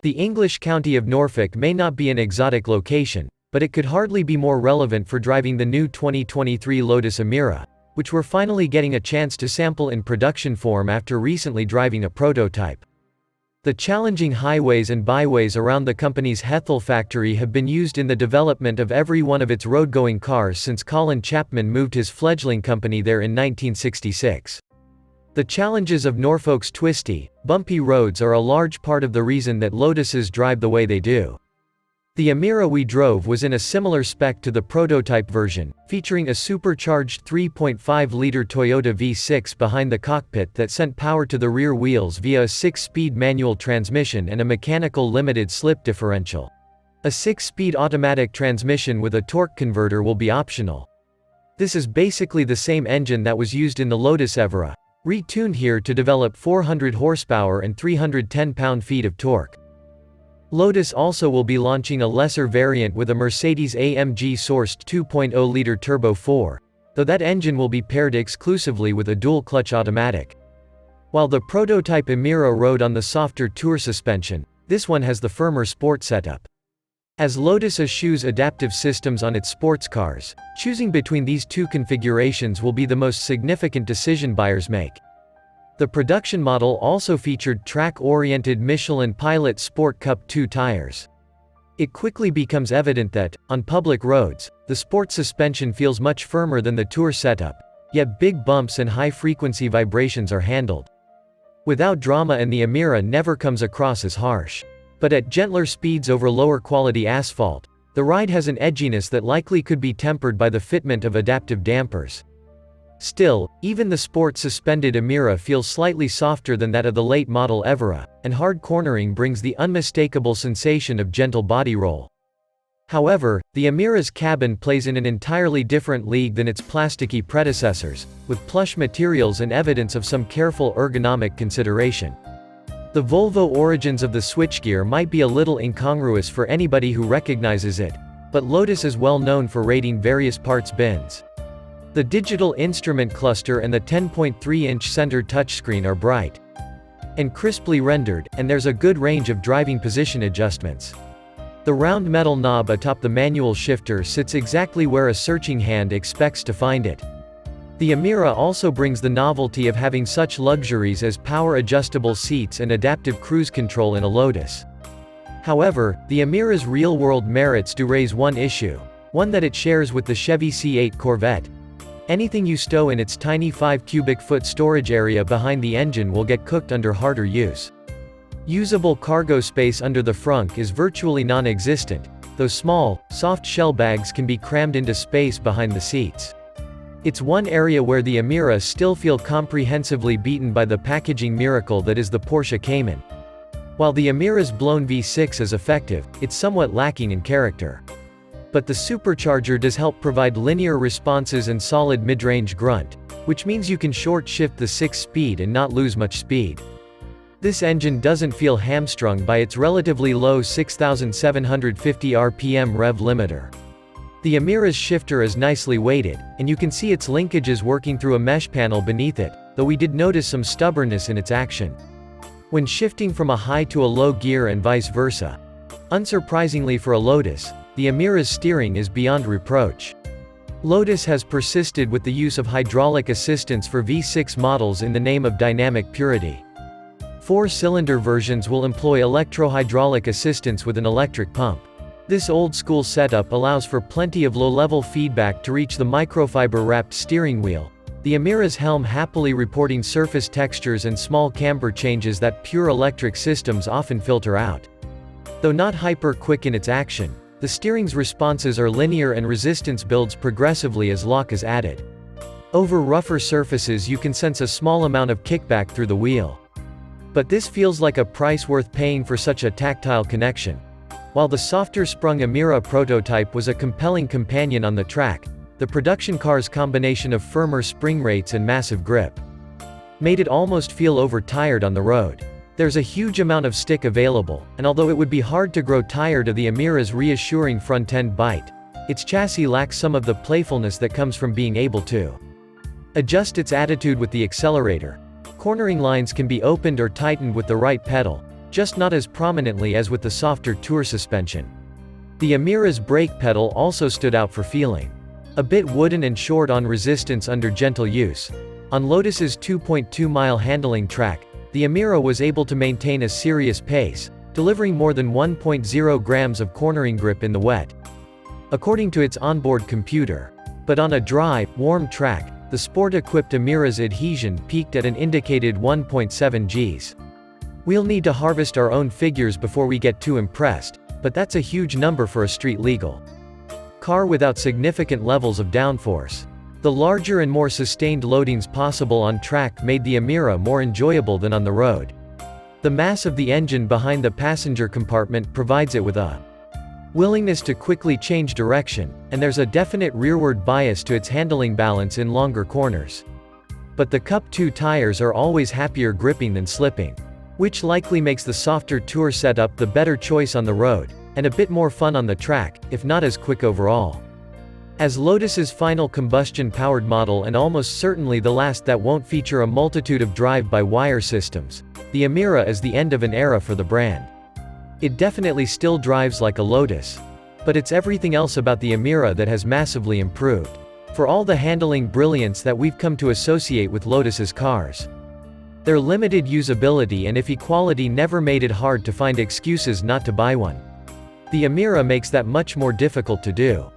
The English county of Norfolk may not be an exotic location, but it could hardly be more relevant for driving the new 2023 Lotus Emira, which we're finally getting a chance to sample in production form after recently driving a prototype. The challenging highways and byways around the company's Hethel factory have been used in the development of every one of its road-going cars since Colin Chapman moved his fledgling company there in 1966. The challenges of Norfolk's twisty, bumpy roads are a large part of the reason that Lotuses drive the way they do. The Emira we drove was in a similar spec to the prototype version, featuring a supercharged 3.5-liter Toyota V6 behind the cockpit that sent power to the rear wheels via a 6-speed manual transmission and a mechanical limited slip differential. A 6-speed automatic transmission with a torque converter will be optional. This is basically the same engine that was used in the Lotus Evora, retuned here to develop 400 horsepower and 310 pound-feet of torque. Lotus also will be launching a lesser variant with a Mercedes-AMG-sourced 2.0-liter Turbo 4, though that engine will be paired exclusively with a dual-clutch automatic. While the prototype Emira rode on the softer Tour suspension, this one has the firmer sport setup. As Lotus eschews adaptive systems on its sports cars, choosing between these two configurations will be the most significant decision buyers make. The production model also featured track-oriented Michelin Pilot Sport Cup 2 tires. It quickly becomes evident that, on public roads, the sport suspension feels much firmer than the Tour setup, yet big bumps and high-frequency vibrations are handled without drama, and the Emira never comes across as harsh. But at gentler speeds over lower-quality asphalt, the ride has an edginess that likely could be tempered by the fitment of adaptive dampers. Still, even the sport-suspended Emira feels slightly softer than that of the late-model Evora, and hard cornering brings the unmistakable sensation of gentle body roll. However, the Emira's cabin plays in an entirely different league than its plasticky predecessors, with plush materials and evidence of some careful ergonomic consideration. The Volvo origins of the switchgear might be a little incongruous for anybody who recognizes it, but Lotus is well known for rating various parts bins. The digital instrument cluster and the 10.3-inch center touchscreen are bright and crisply rendered, and there's a good range of driving position adjustments. The round metal knob atop the manual shifter sits exactly where a searching hand expects to find it. The Emira also brings the novelty of having such luxuries as power-adjustable seats and adaptive cruise control in a Lotus. However, the Emira's real-world merits do raise one issue, one that it shares with the Chevy C8 Corvette. Anything you stow in its tiny 5 cubic foot storage area behind the engine will get cooked under harder use. Usable cargo space under the frunk is virtually non-existent, though small, soft shell bags can be crammed into space behind the seats. It's one area where the Emira still feel comprehensively beaten by the packaging miracle that is the Porsche Cayman. While the Emira's blown V6 is effective, it's somewhat lacking in character. But the supercharger does help provide linear responses and solid mid-range grunt, which means you can short-shift the 6-speed and not lose much speed. This engine doesn't feel hamstrung by its relatively low 6,750 rpm rev limiter. The Emira's shifter is nicely weighted, and you can see its linkages working through a mesh panel beneath it, though we did notice some stubbornness in its action when shifting from a high to a low gear and vice versa. Unsurprisingly for a Lotus, the Emira's steering is beyond reproach. Lotus has persisted with the use of hydraulic assistance for V6 models in the name of dynamic purity. 4-cylinder versions will employ electro-hydraulic assistance with an electric pump. This old-school setup allows for plenty of low-level feedback to reach the microfiber-wrapped steering wheel, the Emira's helm happily reporting surface textures and small camber changes that pure electric systems often filter out. Though not hyper-quick in its action, the steering's responses are linear and resistance builds progressively as lock is added. Over rougher surfaces you can sense a small amount of kickback through the wheel. But this feels like a price worth paying for such a tactile connection. While the softer-sprung Emira prototype was a compelling companion on the track, the production car's combination of firmer spring rates and massive grip made it almost feel overtired on the road. There's a huge amount of stick available, and although it would be hard to grow tired of the Emira's reassuring front-end bite, its chassis lacks some of the playfulness that comes from being able to adjust its attitude with the accelerator. Cornering lines can be opened or tightened with the right pedal, just not as prominently as with the softer Tour suspension. The Emira's brake pedal also stood out for feeling a bit wooden and short on resistance under gentle use. On Lotus's 2.2-mile handling track, the Emira was able to maintain a serious pace, delivering more than 1.0 grams of cornering grip in the wet, according to its onboard computer. But on a dry, warm track, the sport-equipped Emira's adhesion peaked at an indicated 1.7 Gs. We'll need to harvest our own figures before we get too impressed, but that's a huge number for a street-legal car without significant levels of downforce. The larger and more sustained loadings possible on track made the Emira more enjoyable than on the road. The mass of the engine behind the passenger compartment provides it with a willingness to quickly change direction, and there's a definite rearward bias to its handling balance in longer corners. But the Cup 2 tires are always happier gripping than slipping, which likely makes the softer Tour setup the better choice on the road, and a bit more fun on the track, if not as quick overall. As Lotus's final combustion-powered model and almost certainly the last that won't feature a multitude of drive-by-wire systems, the Emira is the end of an era for the brand. It definitely still drives like a Lotus, but it's everything else about the Emira that has massively improved. For all the handling brilliance that we've come to associate with Lotus's cars, their limited usability and iffy quality never made it hard to find excuses not to buy one. The Emira makes that much more difficult to do.